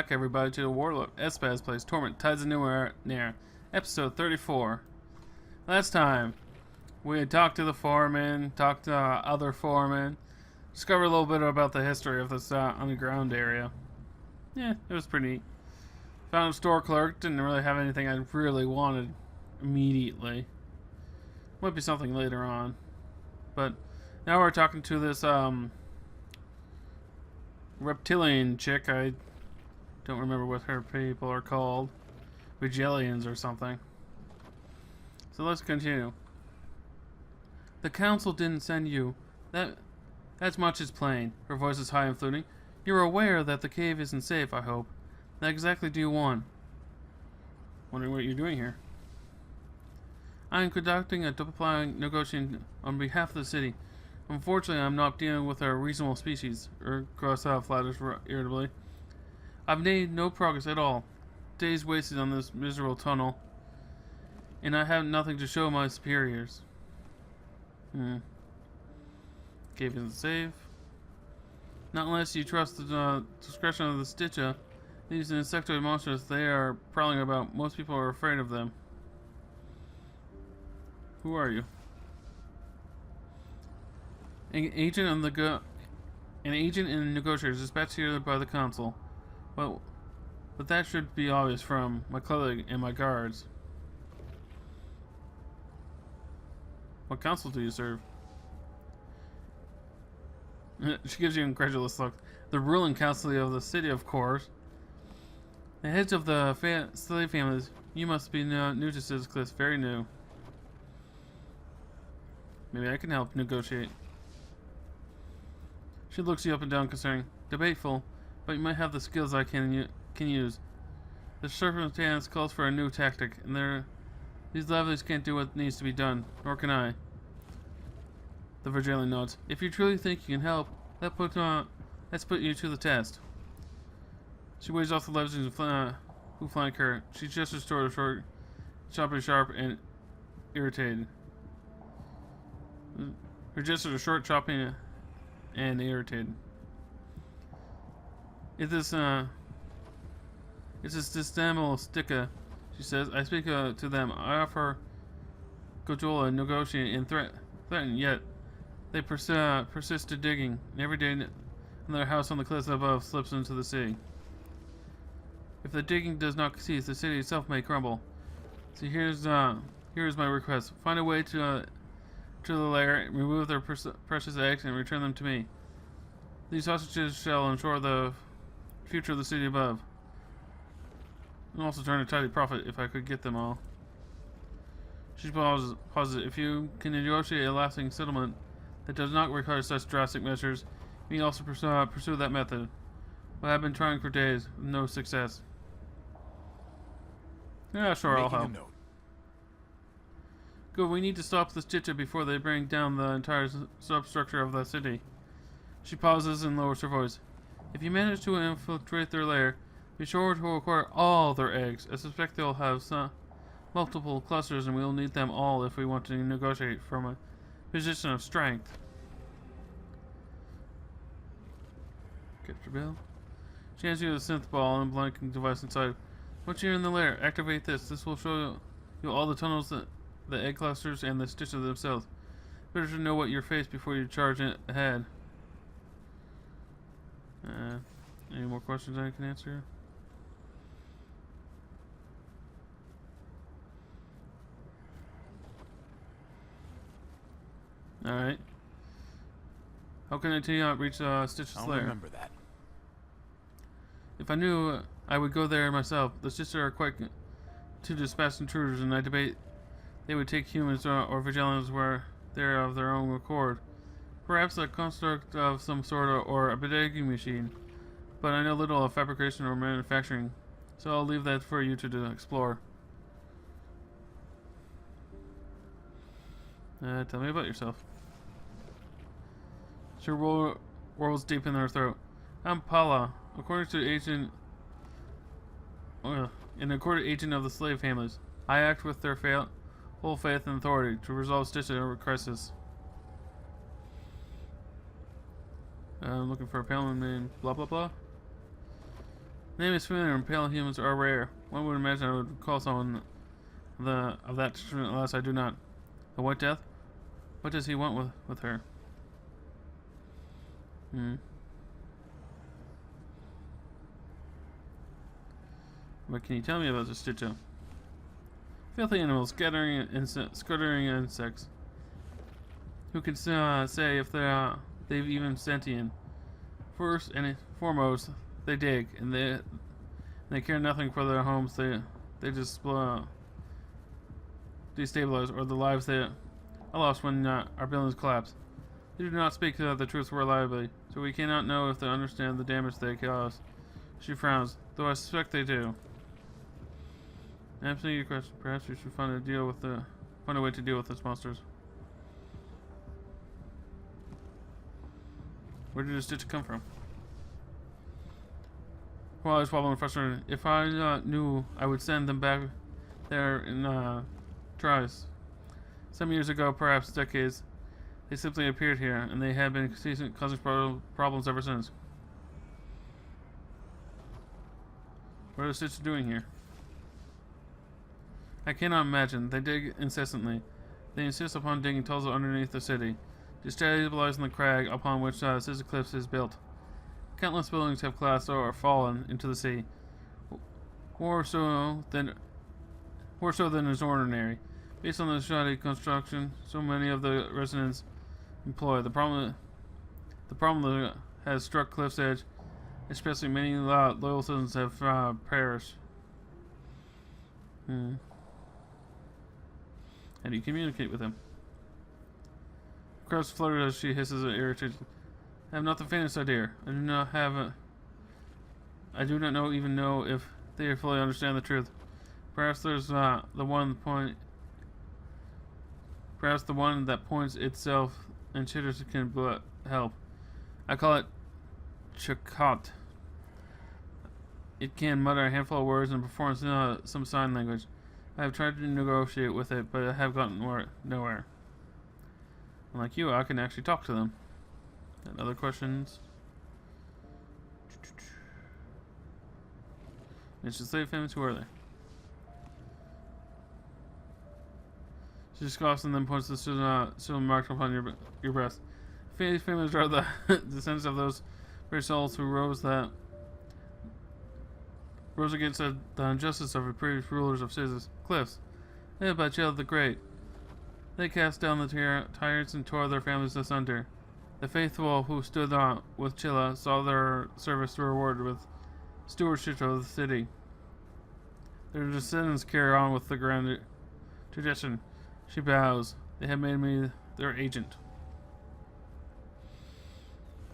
back, everybody, to the Warlord of SBAS plays Torment, Tides of Numenera, episode 34. Last time, we had talked to the foreman, talked to other foremen, discovered a little bit about the history of this underground area. Yeah, it was pretty neat. Found a store clerk, didn't really have anything I really wanted immediately. Might be something later on. But now we're talking to this reptilian chick. I don't remember what her people are called. Vigilians or something. So let's continue. The council didn't send you. That's much is plain. Her voice is high and fluting. You're aware that the cave isn't safe, I hope. What exactly do you want? Wondering what you're doing here. I am conducting a diplomatic negotiation on behalf of the city. Unfortunately, I'm not dealing with a reasonable species. Flatters irritably. I've made no progress at all. Days wasted on this miserable tunnel. And I have nothing to show my superiors. Cave isn't safe. Not unless you trust the discretion of the Stitcha. These insectoid monsters, they are prowling about. Most people are afraid of them. Who are you? An agent and negotiators dispatched here by the council. Well, but that should be obvious from my clothing and my guards. What council do you serve? She gives you an incredulous look. The ruling council of the city, of course. The heads of the slave families. You must be new to Sizzcliff, very new. Maybe I can help negotiate. She looks you up and down, considering. Debateful, but you might have the skills I can use. The circumstance calls for a new tactic, and these lovelies can't do what needs to be done, nor can I. The Virgilian nods. If you truly think you can help, let's put you to the test. She waves off the levers who flank her. She gestures toward her short, choppy, sharp, and irritated. Her gestures are short, choppy, and irritated. It's this disdainful Sticka, she says. I speak to them. I offer Gojola, negotiate, and threaten, yet they persist to digging. And every day another house on the cliffs above slips into the sea. If the digging does not cease, the city itself may crumble. So here's my request. Find a way to the lair, remove their precious eggs, and return them to me. These hostages shall ensure the future of the city above. And also turn a tidy profit if I could get them all. She pauses. If you can negotiate a lasting settlement that does not require such drastic measures, you may also pursue that method. But I've been trying for days, with no success. Yeah, sure, I'll help. Good, we need to stop the Stitcha before they bring down the entire substructure of the city. She pauses and lowers her voice. If you manage to infiltrate their lair, be sure to acquire all their eggs. I suspect they'll have multiple clusters, and we'll need them all if we want to negotiate from a position of strength. Capture Bill. She hands you a synth ball and blanking device inside. Once you're in the lair, activate this. This will show you all the tunnels, the egg clusters, and the Stitcha themselves. Better to know what you face before you charge ahead. Any more questions I can answer? Alright. How can I tell you how to reach Stitch's lair? I'll remember that. If I knew, I would go there myself. The Stitches are quite to dispatch intruders, and I debate they would take humans or vigilants where they're of their own accord. Perhaps a construct of some sort or a digging machine. But I know little of fabrication or manufacturing, so I'll leave that for you to explore. Tell me about yourself. She rolls deep in her throat. I'm Pala, according to agent of the slave families. I act with their full faith and authority to resolve Stitcha crisis. I'm looking for a paladin named blah blah blah. The name is familiar and pale humans are rare. One would imagine I would call someone of that description, unless I do not. The White Death? What does he want with her? What can you tell me about this Stitcho? Filthy animals, scattering insects. Who can say if they've even sentient? First and foremost, they dig, and they care nothing for their homes. They just destabilize or the lives they are lost when our buildings collapse. They do not speak the truth reliably, so we cannot know if they understand the damage they cause. She frowns, though I suspect they do. Answering your question, perhaps we should find a way to deal with these monsters. Where did this Stitch come from? Well, I was probably frustrated. If I knew, I would send them back there in tries. Some years ago, perhaps decades, they simply appeared here, and they have been causing problems ever since. What are the Stitch doing here? I cannot imagine. They dig incessantly. They insist upon digging tunnels underneath the city, destabilizing the crag upon which Scissor Cliffs is built. Countless buildings have collapsed or fallen into the sea. More so than is ordinary. Based on the shoddy construction so many of the residents employ, the problem that has struck Cliff's Edge, especially many loyal citizens have perished. How do you communicate with them? Crabs flutter as she hisses irritated. I have not the faintest idea. I do not even know if they fully understand the truth. Perhaps there's the one that points itself and chitters can help. I call it Chakot. It can mutter a handful of words and perform some sign language. I have tried to negotiate with it, but I have gotten nowhere. Unlike you, I can actually talk to them. And other questions? It's just slave famous. Who are they? She scoffs and then points to the silver mark upon your breast. Famous families are the descendants of those very souls who rose against the injustice of the previous rulers of Scissor Cliffs, led by Chilla the Great. They cast down the tyrants and tore their families asunder. The faithful who stood with Chilla saw their service rewarded with stewardship of the city. Their descendants carry on with the grand tradition. She bows. They have made me their agent.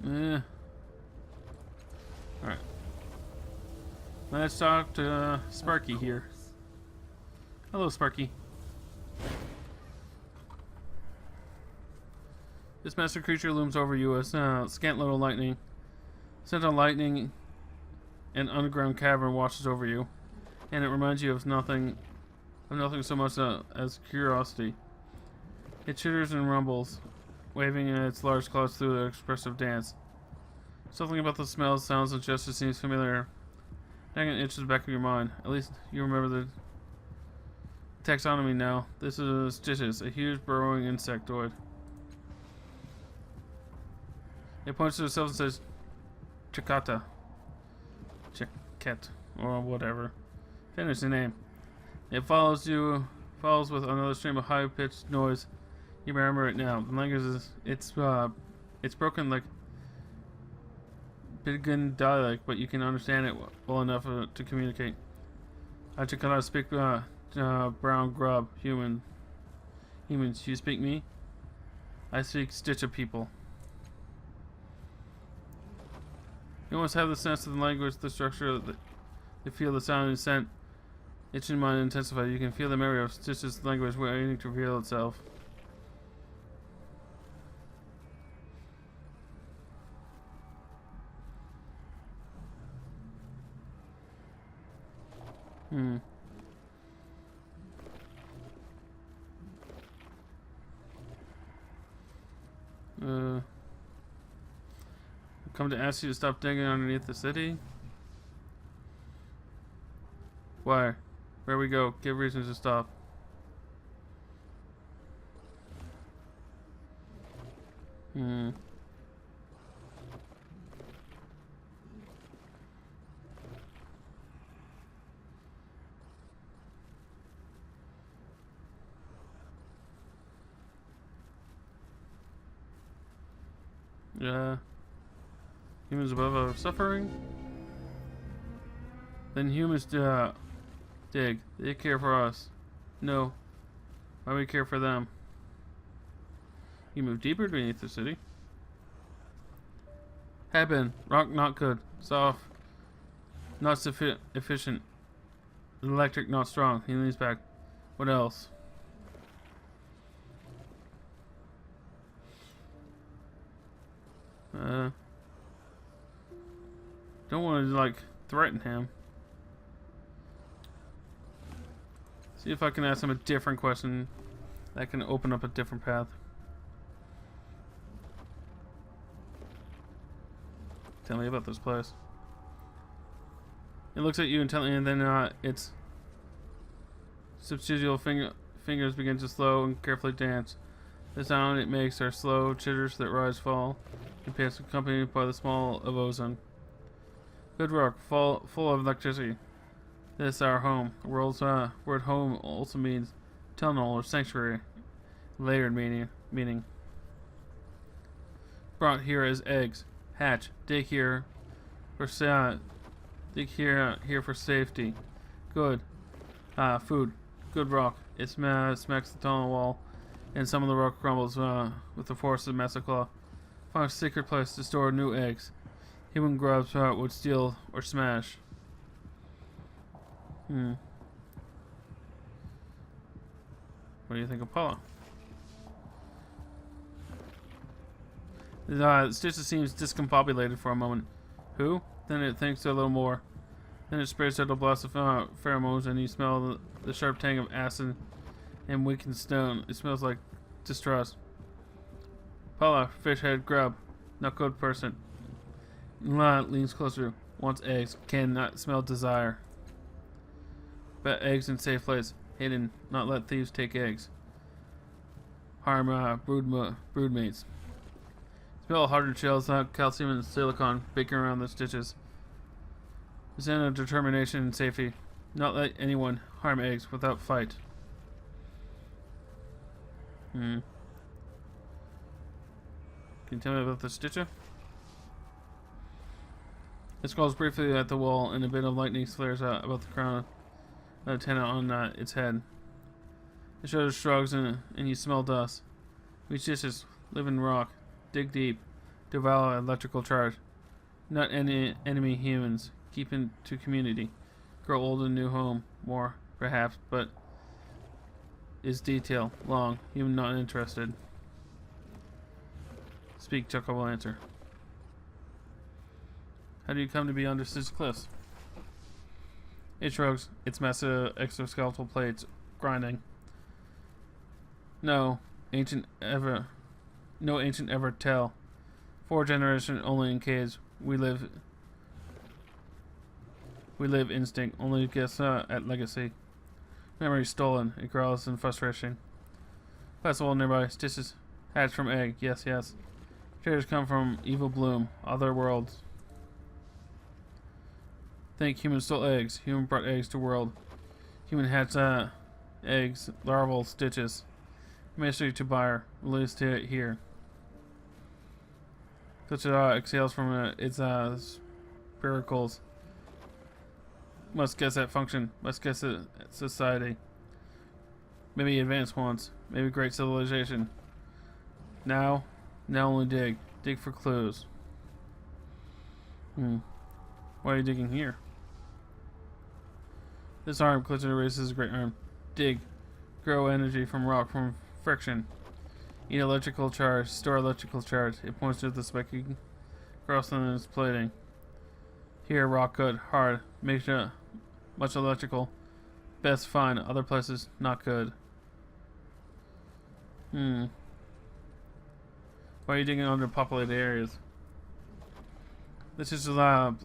Alright. Let's talk to Sparky here. Hello, Sparky. This master creature looms over you as scant little lightning. Sent on lightning, an underground cavern washes over you, and it reminds you of nothing so much as curiosity. It chitters and rumbles, waving its large claws through an expressive dance. Something about the smells, sounds, and gestures seems familiar. Nagging itches the back of your mind. At least you remember the taxonomy now. This is Stitches, a huge burrowing insectoid. It points to itself and says, Chakata. Chaket, or whatever. Finish the name. It follows with another stream of high-pitched noise. You remember it now. The language it's broken like Pidgin dialect, but you can understand it well enough to communicate. I cannot speak brown grub humans. You speak me? I speak Stitch of people. You almost have the sense of the language, the structure, you feel the sound and scent. Itching mind intensified. You can feel the memory of Stitch's language waiting to reveal itself. Come to ask you to stop digging underneath the city. Why? Where we go? Give reasons to stop. Hmm. Yeah. Humans above are suffering? Then humans dig. They care for us. No. Why we care for them? You move deeper beneath the city. Had been. Rock not good. Soft. Not efficient. Electric not strong. He leans back. What else? Don't want to like threaten him. See if I can ask him a different question that can open up a different path. Tell me about this place. It looks at you intently, and then its substantial fingers begin to slow and carefully dance. The sound it makes are slow chitters that rise, fall, and pass, accompanied by the smell of ozone. Good rock, full of electricity. This is our home. The world's word home also means tunnel or sanctuary. Layered meaning. Brought here as eggs. Hatch. Dig here for for safety. Good. Food. Good rock. It smacks the tunnel wall, and some of the rock crumbles with the force of Massaclaw. Found a secret place to store new eggs. Human grubs would steal or smash. What do you think of Paula? Stitches seems discombobulated for a moment. Who? Then it thinks a little more. Then it sprays out a blast of pheromones, and you smell the sharp tang of acid and weakened stone. It smells like distrust. Paula, fish head grub, not good person. Leans closer. Wants eggs. Cannot smell desire. Bet eggs in safe place. Hidden. Not let thieves take eggs. Harm broodmates. Smell hardened shells, calcium and silicon baking around the stitches. Send a determination and safety. Not let anyone harm eggs without fight. Can you tell me about the stitcher? It scrolls briefly at the wall, and a bit of lightning flares out about the crown antenna on its head. The shoulder shrugs, and you smell dust. We stitches live in rock, dig deep, devour electrical charge. Not any enemy humans. Keep into community. Grow old in new home. More, perhaps, but is detail. Long. Human not interested. Speak, Chuckle will answer. How do you come to be under Stitch Cliffs? It shrugs, its massive exoskeletal plates grinding. No ancient ever tell. 4 generations only in caves. We live instinct, only guess at legacy. Memory stolen. It growls in frustration. Festival nearby. Stitches hatched from egg. Yes. Traders come from evil bloom. Other worlds. Think human stole eggs. Human brought eggs to world. Human hatched eggs. Larval stitches. Mystery to buyer. Released to it here. Such exhales from its spiracles. Must guess at function. Must guess at society. Maybe advanced ones. Maybe great civilization. Now only dig. Dig for clues. Why are you digging here? This arm closer to raises a great arm. Dig. Grow energy from rock, from friction. Eat electrical charge. Store electrical charge. It points to the spiky crossing in its plating. Here, rock good. Hard. Makes much electrical. Best fine. Other places, not good. Why are you digging under populated areas? This is a lab.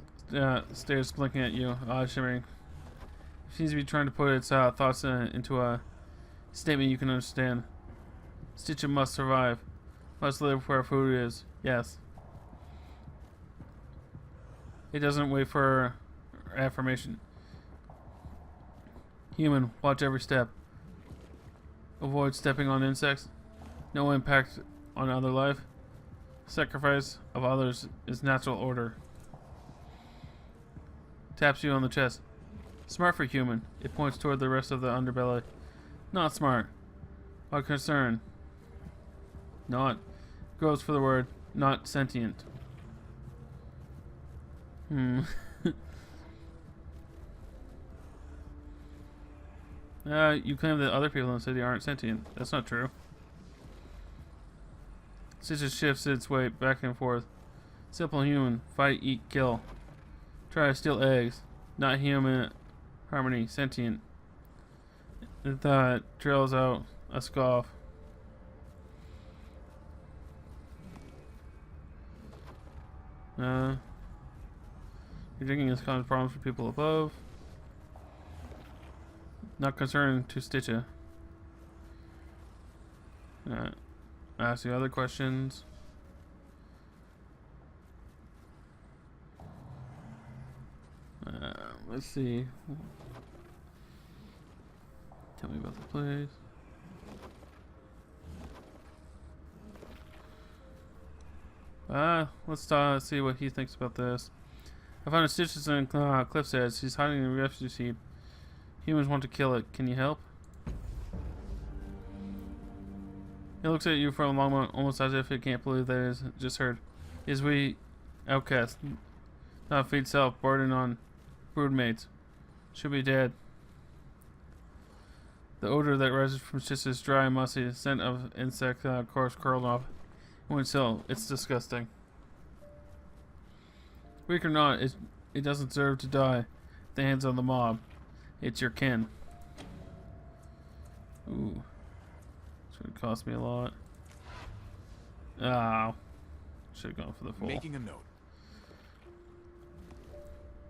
Stairs blinking at you. Shimmering. It seems to be trying to put its thoughts into a statement you can understand. Stitcher must survive. Must live where food is. Yes. It doesn't wait for affirmation. Human, watch every step. Avoid stepping on insects. No impact on other life. Sacrifice of others is natural order. Taps you on the chest. Smart for human. It points toward the rest of the underbelly. Not smart. What concern? Not. Goes for the word. Not sentient. You claim that other people in the city aren't sentient. That's not true. Stitches shifts its weight back and forth. Simple human. Fight, eat, kill. Try to steal eggs. Not human harmony. Sentient. It trails out a scoff. Your digging has caused problems for people above. Not concerned to Stitcher. Ask you other questions. Let's see. Tell me about the place. Let's see what he thinks about this. I found a Stitches in Cliff's Edge. He's hiding in a refugee heap. Humans want to kill it. Can you help? It looks at you for a long moment, almost as if it can't believe that it just heard. Is we outcast, not feed self, burden on broodmates. Should be dead. The odor that rises from Stitch is dry and musty. The scent of insect corpse curled off. When still, it's disgusting. Weak or not, it doesn't deserve to die at the hands of the mob. It's your kin. Ooh. It's gonna cost me a lot. Ah. Should have gone for the full. Making a note.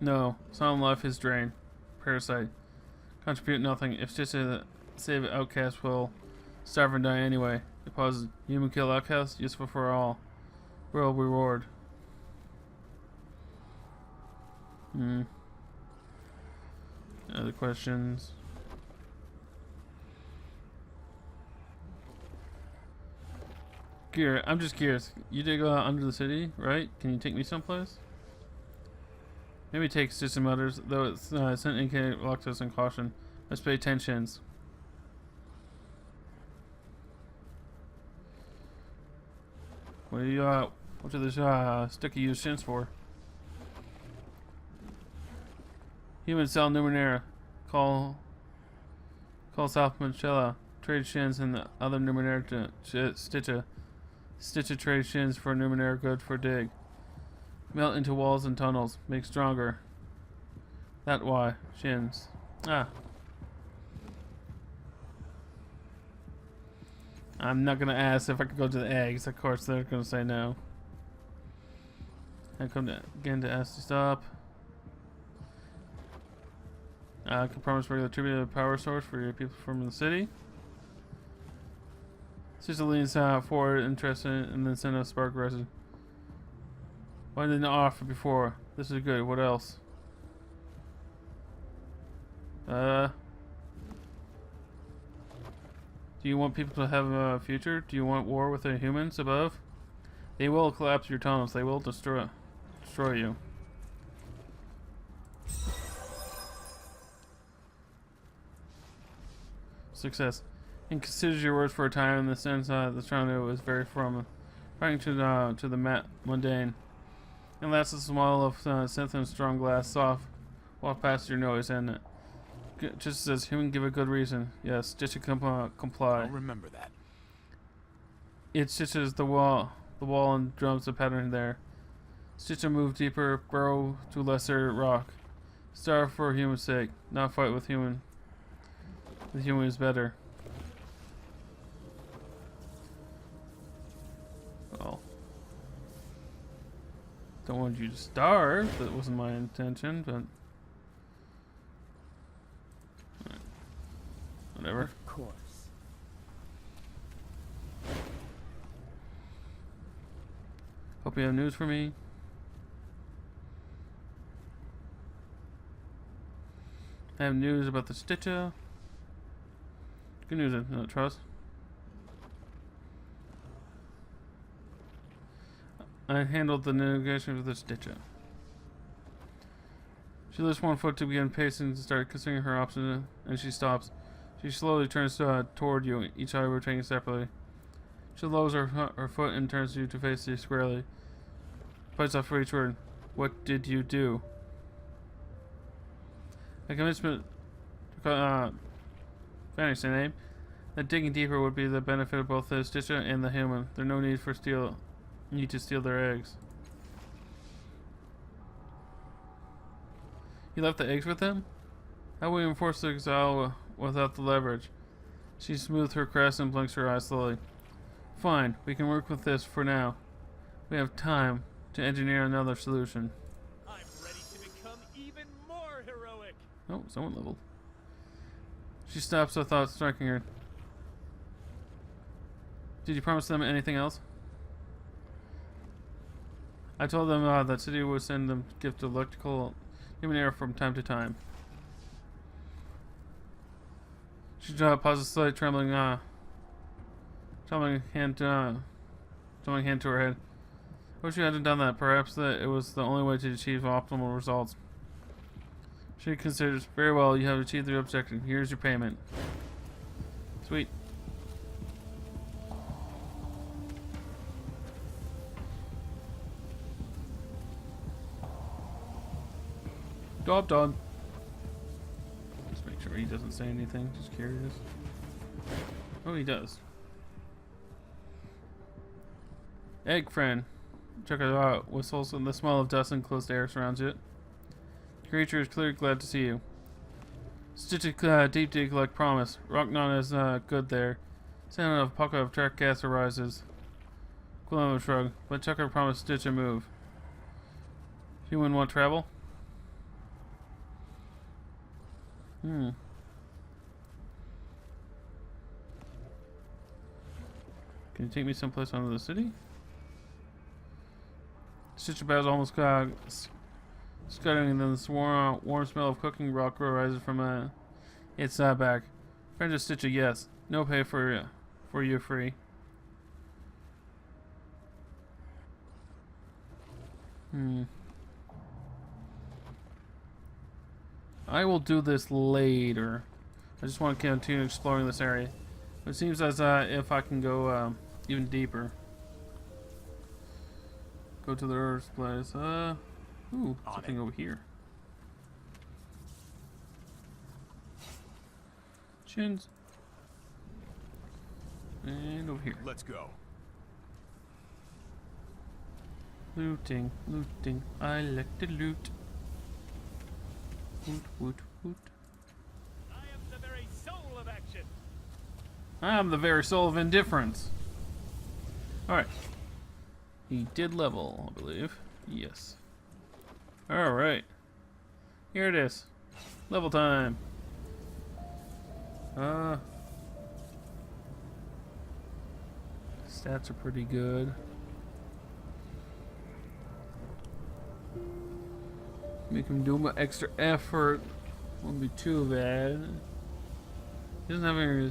No. Sound life is drained. Parasite. Contribute nothing. If Stitch save outcast will starve and die anyway. It pauses. Human kill outcast, useful for all. World reward. Other questions? I'm just curious. You dig under the city, right? Can you take me someplace? Maybe take Stitch and others, though it's sent indicate reluctance and caution. Let's pay 10 shins. What do these sticky used shins for? Human cell Numenera. Call South Manchella. Trade shins and the other Numenera to Stitcha. Stitcha trade shins for Numenera good for dig. Melt into walls and tunnels. Make stronger. That why. Shins. I'm not gonna ask if I could go to the eggs. Of course they're gonna say no. I come again to ask to stop. I can promise regular tribute of power source for your people from the city. Sister leans forward, interested, and then send a spark resin. Why didn't I offer before? This is good. What else? Do you want people to have a future? Do you want war with the humans above? They will collapse your tunnels. They will destroy you. Success. And considers your words for a time in the sense the Toronto was very firm, writing to the mundane. And that's a smile of synth and strong glass, soft, walk past your nose, and just says, "Human, give a good reason." Yes, just to comply. I'll remember that. It stitches the wall and drums the pattern there. Stitch a move deeper, burrow to lesser rock. Starve for human's sake, not fight with human. The human is better. Well, don't want you to starve. That wasn't my intention, but Whatever. Of course. Hope you have news for me. I have news about the Stitcher. Good news, no trust. I handled the negotiation with the Stitcher. She lifts one foot to begin pacing to start considering her options, and she stops. She slowly turns toward you, each eye rotating separately. She lowers her foot and turns you to face you squarely. Bites off for each word. What did you do? I convinced me, Vanish the name, that digging deeper would be the benefit of both the Stitcher and the human. There's no need to steal their eggs. You left the eggs with them? How will you enforce the exile without the leverage? She smoothed her crest and blinks her eyes slowly. Fine, we can work with this for now. We have time to engineer another solution. I'm ready to become even more heroic. Oh, someone leveled. She stops, a thought striking her. Did you promise them anything else? I told them that city would send them gift of electrical Numenera from time to time. She pauses slightly, trembling hand to her head. I wish you hadn't done that. Perhaps that it was the only way to achieve optimal results. She considers, very well, you have achieved the objective. Here's your payment. Sweet. Job done. Just make sure he doesn't say anything. Just curious. Oh, he does. Egg friend. Check it out. Whistles and the smell of dust and closed air surrounds it. The creature is clearly glad to see you. Stitch deep dig like promise. Rock non is good there. Sound of pocket of track gas arises. Quillen shrug. But Chucker promised Stitch a move. Human want travel? Can you take me someplace under the city? Stitch about almost scuttling, and then the warm smell of cooking rock arises from its back. Friend of Stitch, yes. No pay for you free. I will do this later. I just want to continue exploring this area. It seems as if I can go even deeper. Go to the Earth's place. Ooh, something over here. Chins. And over here. Let's go. Looting, looting. I like to loot. Woot, woot, woot. I am the very soul of action. I am the very soul of indifference. Alright. He did level, I believe. Yes. Alright. Here it is. Level time. Stats are pretty good. Make him do my extra effort. Won't be too bad. He doesn't have any.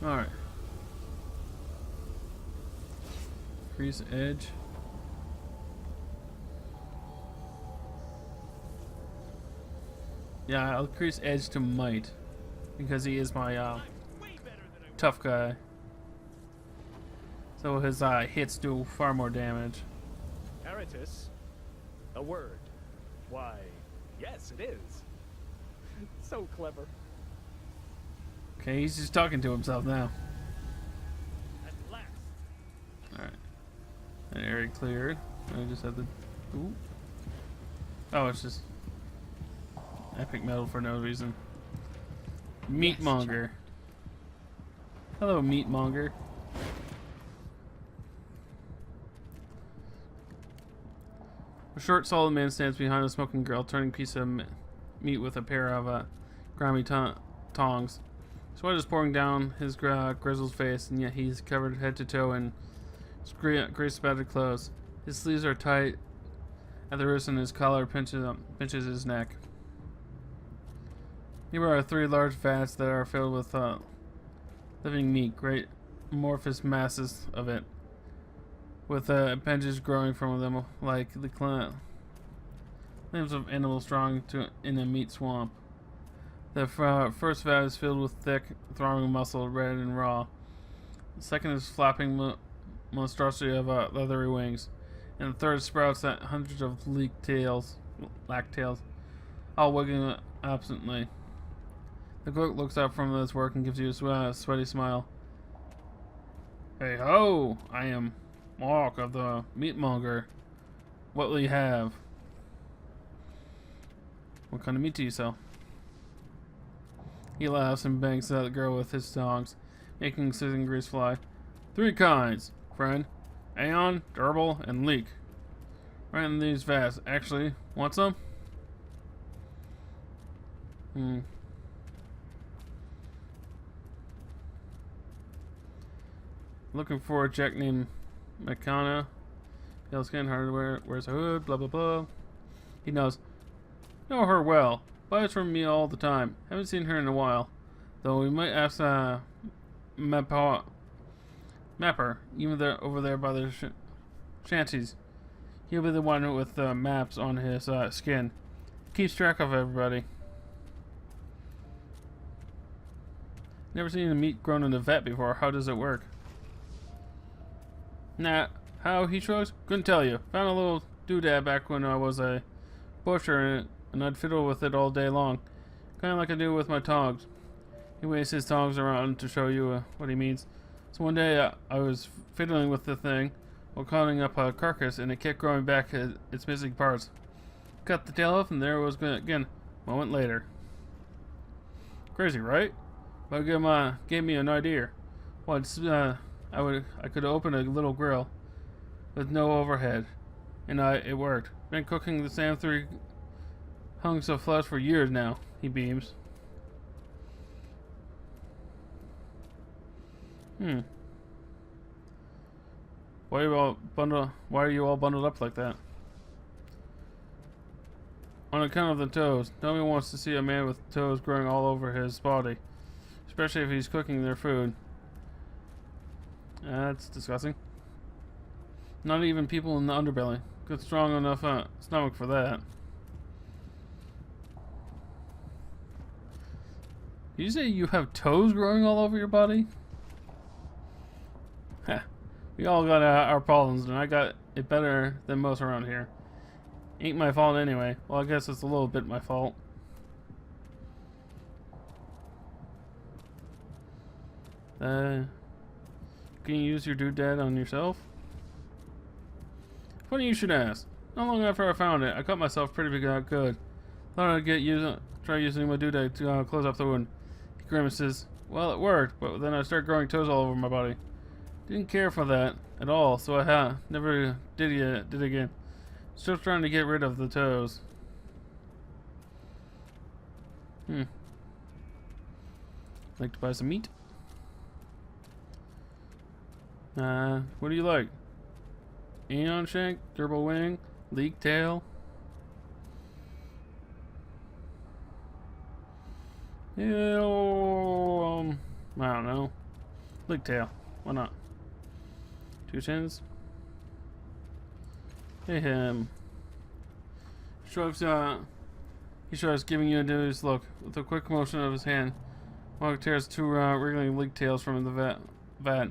Alright. Increase edge. Yeah, I'll increase edge to might. Because he is my tough guy. So his hits do far more damage. Aratus? A word? Why, yes, it is. So clever. Okay, he's just talking to himself now. At last. Alright. An area cleared. I just have to. Ooh. Oh, it's just epic metal for no reason. Meatmonger. Hello, Meatmonger. A short, solid man stands behind a smoking grill, turning a piece of meat with a pair of grimy tongs. Sweat is pouring down his grizzled face, and yet he's covered head to toe in gray spattered clothes. His sleeves are tight at the wrist, and his collar pinches his neck. Here are 3 large vats that are filled with living meat, great amorphous masses of it, with appendages growing from them like the limbs of animals strong in a meat swamp. The first vat is filled with thick, throbbing muscle, red and raw. The second is flapping monstrosity of leathery wings, and the third sprouts at hundreds of lack tails, all wiggling absently. The cook looks up from his work and gives you a sweaty smile. Hey ho! I am Mark of the Meatmonger. What will you have? What kind of meat do you sell? He laughs and bangs at the girl with his tongs, making sizzling grease fly. 3 kinds, friend. Aeon, durable, and leek. Right in these vats. Actually, want some? Looking for a Jack named Makana. Pale skin, hardware, wears a hood, blah blah blah. He knows. Know her well. Buys from me all the time. Haven't seen her in a while. Though we might ask Mapper, even over there by the shanties. He'll be the one with the maps on his skin. Keeps track of everybody. Never seen a meat grown in a vat before. How does it work? Nah, how he shrugs? Couldn't tell you. Found a little doodad back when I was a butcher, and I'd fiddle with it all day long. Kinda like I do with my tongs. He waves his tongs around to show you what he means. So one day I was fiddling with the thing while cutting up a carcass, and it kept growing back its missing parts. Cut the tail off, and there it was again, a moment later. Crazy, right? But it gave me an idea. Once I could open a little grill with no overhead, and it worked. Been cooking the same 3 hunks of flesh for years now. He beams. Why are you all bundled up like that? On account of the toes. Nobody wants to see a man with toes growing all over his body, especially if he's cooking their food. That's disgusting. Not even people in the underbelly. Good strong enough stomach for that. Did you say you have toes growing all over your body? Heh. We all got our problems, and I got it better than most around here. Ain't my fault anyway. Well, I guess it's a little bit my fault. Can you use your doodad on yourself? Funny you should ask. Not long after I found it, I cut myself pretty good. Thought I'd try using my doodad to close up the wound. He grimaces. Well, it worked, but then I started growing toes all over my body. Didn't care for that at all, so I never did again. Still trying to get rid of the toes. Like to buy some meat? What do you like? Aeon shank, durable wing, leek tail. Yeah, I don't know. Leek tail. Why not? 2 cents. Hey him. He shrugs, giving you a dubious look. With a quick motion of his hand, Mark tears 2 wriggling leek tails from the vat.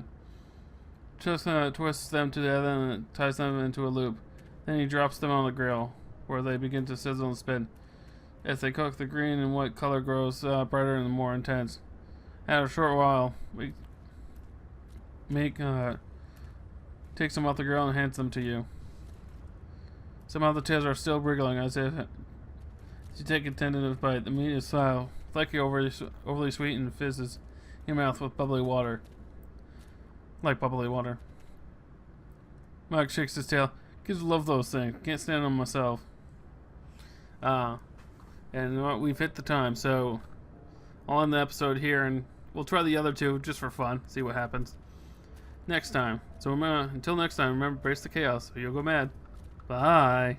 Just twists them together and ties them into a loop. Then he drops them on the grill, where they begin to sizzle and spin. As they cook, the green and white color grows brighter and more intense. After a short while, we takes them off the grill and hands them to you. Somehow the tails are still wriggling as if you take a tentative bite. The meat is flaky, overly sweet, and fizzes in your mouth with bubbly water. Like bubbly water. Mike shakes his tail. Kids love those things. Can't stand them myself. And you know what? We've hit the time, so I'll end the episode here, and we'll try the other two just for fun. See what happens next time. So until next time, remember, brace the chaos or you'll go mad. Bye.